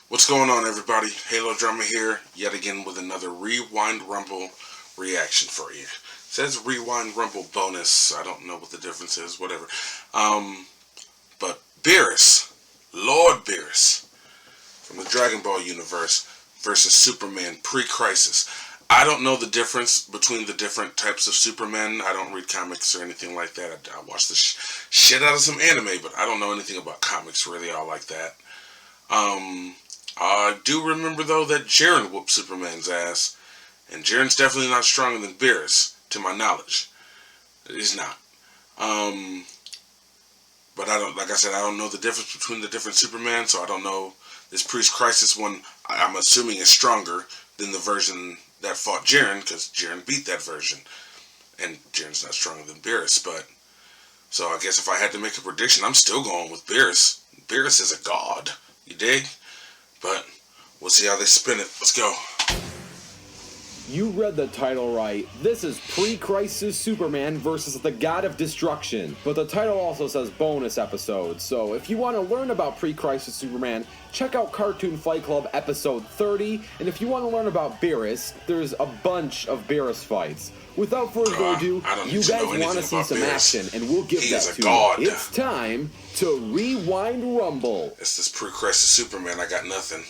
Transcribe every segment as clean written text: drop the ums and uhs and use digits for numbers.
What's going on, everybody? Halo Drama here, yet again with another Rewind Rumble reaction for you. It says Rewind Rumble bonus. I don't know what the difference is, whatever. But Beerus, Lord Beerus, from the Dragon Ball universe versus Superman pre-Crisis. I don't know the difference between the different types of Superman. I don't read comics or anything like that. I watch the shit out of some anime, but I don't know anything about comics really all like that. I do remember, though, that Jiren whooped Superman's ass, and Jiren's definitely not stronger than Beerus, to my knowledge. He's not. But I don't, like I said, I don't know the difference between the different Superman, so I don't know. This Priest-Crisis one, I'm assuming, is stronger than the version that fought Jiren, because Jiren beat that version. And Jiren's not stronger than Beerus, but... So I guess if I had to make a prediction, I'm still going with Beerus. Beerus is a god. You dig? But we'll see how they spin it. Let's go. You read the title right. This is Pre-Crisis Superman versus the God of Destruction. But the title also says bonus episode. So if you want to learn about Pre-Crisis Superman, check out Cartoon Fight Club episode 30. And if you want to learn about Beerus, there's a bunch of Beerus fights. Without further ado, you guys want to see some Beerus. Action, and we'll give that to god. you. It's time to Rewind Rumble. It's this Pre-Crisis Superman. I got nothing.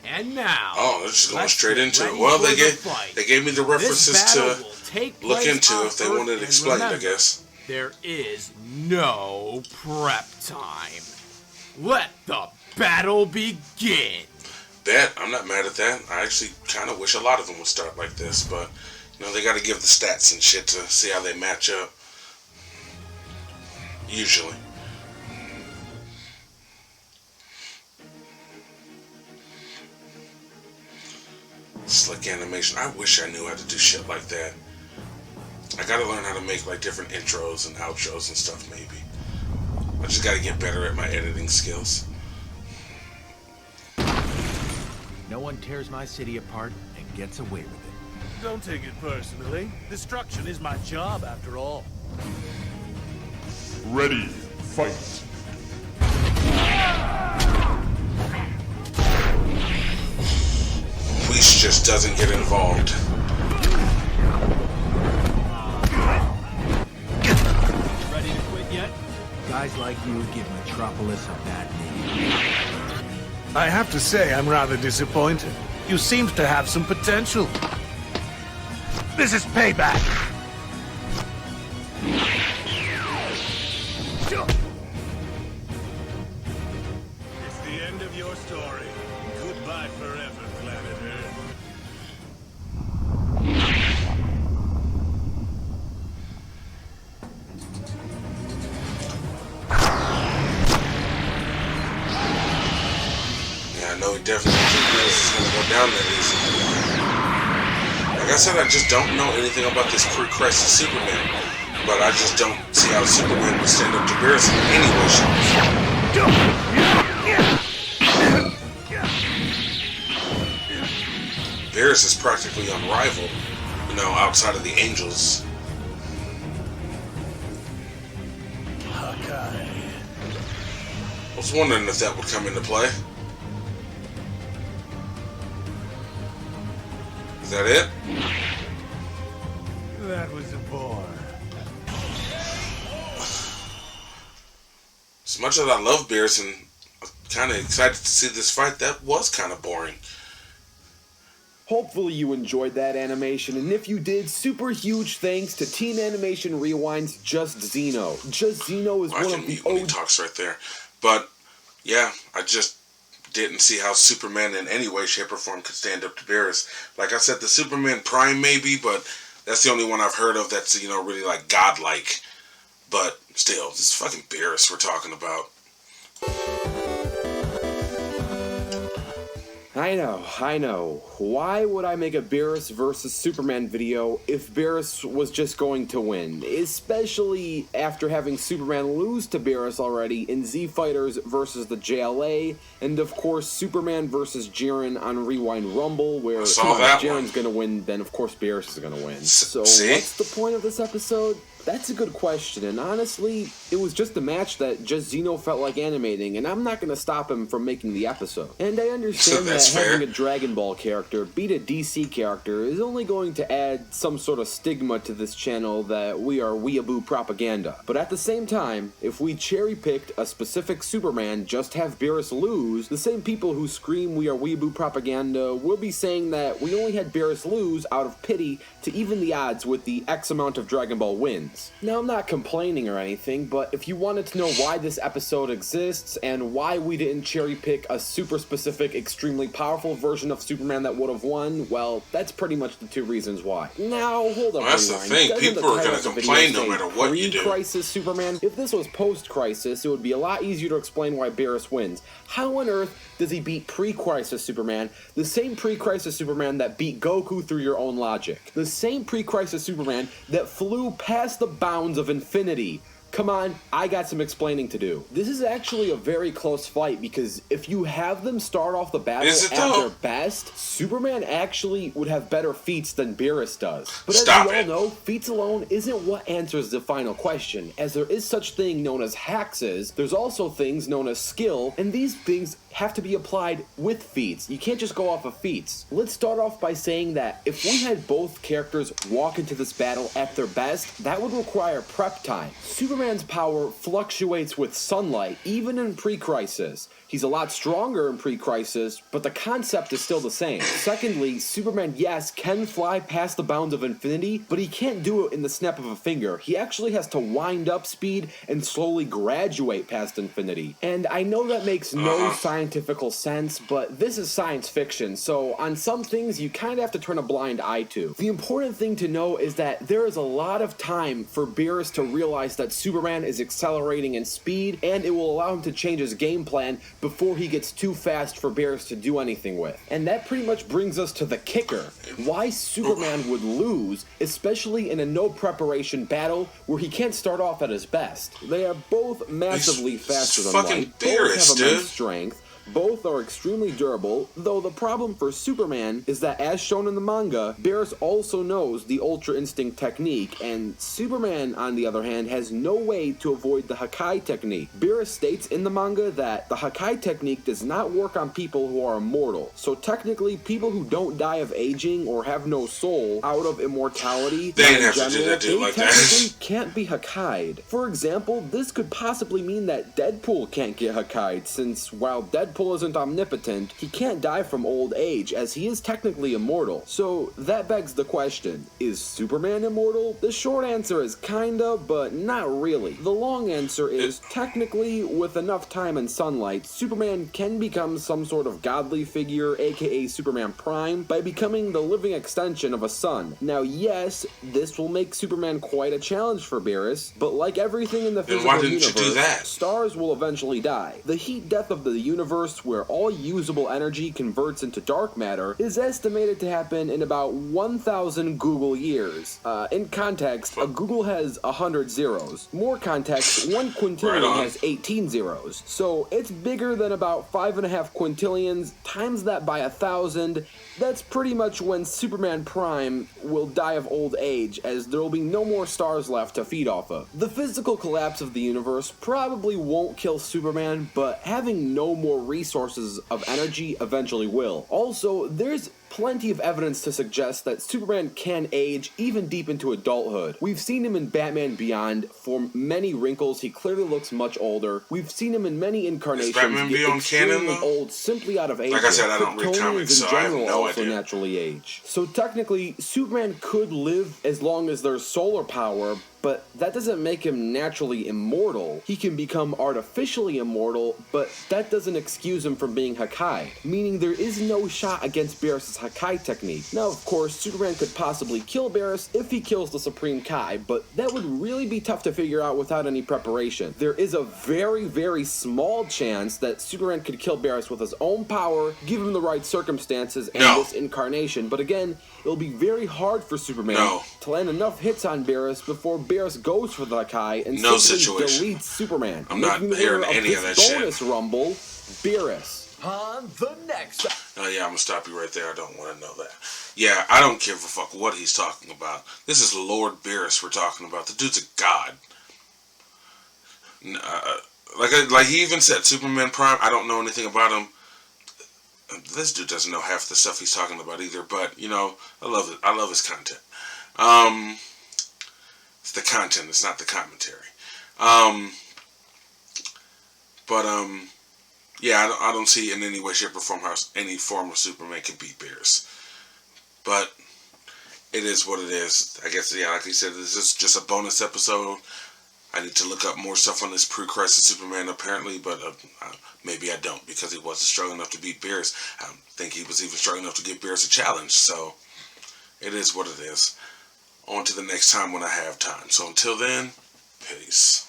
And now, oh, they're just going straight into it. Well, they gave me the references to look into if they wanted it explained, I guess. There is no prep time. Let the battle begin. Bet, I'm not mad at that. I actually kind of wish a lot of them would start like this, but, you know, they got to give the stats and shit to see how they match up. Usually. Slick animation. I wish I knew how to do shit like that. I gotta learn how to make like different intros and outros and stuff, maybe. I just gotta get better at my editing skills. No one tears my city apart and gets away with it. Don't take it personally. Destruction is my job, after all. Ready, fight. Police just doesn't get involved. Ready to quit yet? Guys like you give Metropolis a bad name. I have to say, I'm rather disappointed. You seem to have some potential. This is payback. It's the end of your story. Goodbye forever, planet Earth. Yeah, I know he definitely thinks this is gonna go down that easy. Like I said, I just don't know anything about this Pre-Crisis Superman, but I just don't see how Superman would stand up to Beerus in any way, shape, or form. Beerus is practically unrivaled, you know, outside of the Angels. Hawkeye. I was wondering if that would come into play. Is that it? That was a bore. As much as I love Beerus and I'm kind of excited to see this fight, that was kind of boring. Hopefully you enjoyed that animation, and if you did, super huge thanks to Team Animation Rewind's Just Zeno. Just Zeno is one of the when he talks right there. But, yeah, I just didn't see how Superman in any way, shape, or form could stand up to Beerus. Like I said, the Superman Prime maybe, but that's the only one I've heard of that's, you know, really, like, godlike. But, still, this is fucking Beerus we're talking about. I know. Why would I make a Beerus versus Superman video if Beerus was just going to win? Especially after having Superman lose to Beerus already in Z Fighters versus the JLA, and of course Superman versus Jiren on Rewind Rumble, where if Jiren's gonna win, then of course Beerus is gonna win. So what's the point of this episode? That's a good question, and honestly, it was just a match that just Zeno felt like animating, and I'm not going to stop him from making the episode. And I understand that That's fair. having a Dragon Ball character beat a DC character is only going to add some sort of stigma to this channel that we are weeaboo propaganda. But at the same time, if we cherry-picked a specific Superman just have Beerus lose, the same people who scream we are weeaboo propaganda will be saying that we only had Beerus lose out of pity to even the odds with the X amount of Dragon Ball wins. Now, I'm not complaining or anything, but if you wanted to know why this episode exists and why we didn't cherry-pick a super specific, extremely powerful version of Superman that would have won, well, that's pretty much the two reasons why. Now, hold up. Well, that's the thing. People are going to complain no matter what you do. Pre-Crisis Superman. If this was post-Crisis, it would be a lot easier to explain why Beerus wins. How on earth does he beat pre-Crisis Superman, the same pre-Crisis Superman that beat Goku through your own logic? The same pre-Crisis Superman that flew past the bounds of infinity. Come on, I got some explaining to do. This is actually a very close fight because if you have them start off the battle at their best, Superman actually would have better feats than Beerus does. But as we all know, feats alone isn't what answers the final question. As there is such thing known as hexes, there's also things known as skill, and these things have to be applied with feats. You can't just go off of feats. Let's start off by saying that if we had both characters walk into this battle at their best, that would require prep time. Superman's power fluctuates with sunlight, even in pre-Crisis. He's a lot stronger in pre-Crisis, but the concept is still the same. Secondly, Superman, yes, can fly past the bounds of infinity, but he can't do it in the snap of a finger. He actually has to wind up speed and slowly graduate past infinity. And I know that makes no scientific sense, but this is science fiction, so on some things you kind of have to turn a blind eye to. The important thing to know is that there is a lot of time for Beerus to realize that Superman is accelerating in speed, and it will allow him to change his game plan before he gets too fast for Beerus to do anything with. And that pretty much brings us to the kicker. Why Superman would lose, especially in a no preparation battle where he can't start off at his best. They are both massively faster than light, both have immense strength, both are extremely durable, though the problem for Superman is that, as shown in the manga, Beerus also knows the Ultra Instinct technique, and Superman, on the other hand, has no way to avoid the Hakai technique. Beerus states in the manga that the Hakai technique does not work on people who are immortal, so technically people who don't die of aging or have no soul out of immortality, they technically can't be Hakai'd. For example, this could possibly mean that Deadpool can't get Hakai'd, since while Deadpool isn't omnipotent, he can't die from old age, as he is technically immortal. So that begs the question, is Superman immortal? The short answer is kinda, but not really. The long answer is, technically, with enough time and sunlight, Superman can become some sort of godly figure, aka Superman Prime, by becoming the living extension of a sun. Now yes, this will make Superman quite a challenge for Beerus, but like everything in the physical universe, stars will eventually die. The heat death of the universe, where all usable energy converts into dark matter, is estimated to happen in about 1,000 Google years. In context, a Google has 100 zeros. More context, 1 quintillion has 18 zeros. So it's bigger than about 5.5 quintillions, times that by 1,000, that's pretty much when Superman Prime will die of old age, as there will be no more stars left to feed off of. The physical collapse of the universe probably won't kill Superman, but having no more resources of energy eventually will. Also, there's plenty of evidence to suggest that Superman can age even deep into adulthood. We've seen him in Batman Beyond. For many wrinkles, he clearly looks much older. We've seen him in many incarnations get extremely old simply out of age. Like I said, I don't read comics, so I have no idea. Naturally age. So technically, Superman could live as long as there's solar power, but that doesn't make him naturally immortal. He can become artificially immortal, but that doesn't excuse him from being Hakai, meaning there is no shot against Beerus' Hakai technique. Now, of course, Superman could possibly kill Beerus if he kills the Supreme Kai, but that would really be tough to figure out without any preparation. There is a very, very small chance that Superman could kill Beerus with his own power, given the right circumstances and this incarnation, but again, it'll be very hard for Superman to land enough hits on Beerus before Beerus goes for the Hakai and simply deletes Superman. I'm not hearing any of that shit. Bonus rumble, Beerus. On the next. Oh yeah, I'm gonna stop you right there. I don't want to know that. Yeah, I don't give a fuck what he's talking about. This is Lord Beerus we're talking about. The dude's a god. Like he even said, Superman Prime. I don't know anything about him. This dude doesn't know half the stuff he's talking about either. But you know, I love it. I love his content. It's the content. It's not the commentary. But yeah, I don't see in any way, shape, or form how any form of Superman can beat Beerus. But it is what it is. I guess, yeah, like I said, this is just a bonus episode. I need to look up more stuff on this pre-crisis Superman, apparently, but maybe I don't, because he wasn't strong enough to beat Beerus. I don't think he was even strong enough to give Beerus a challenge, so it is what it is. On to the next time when I have time. So until then, peace.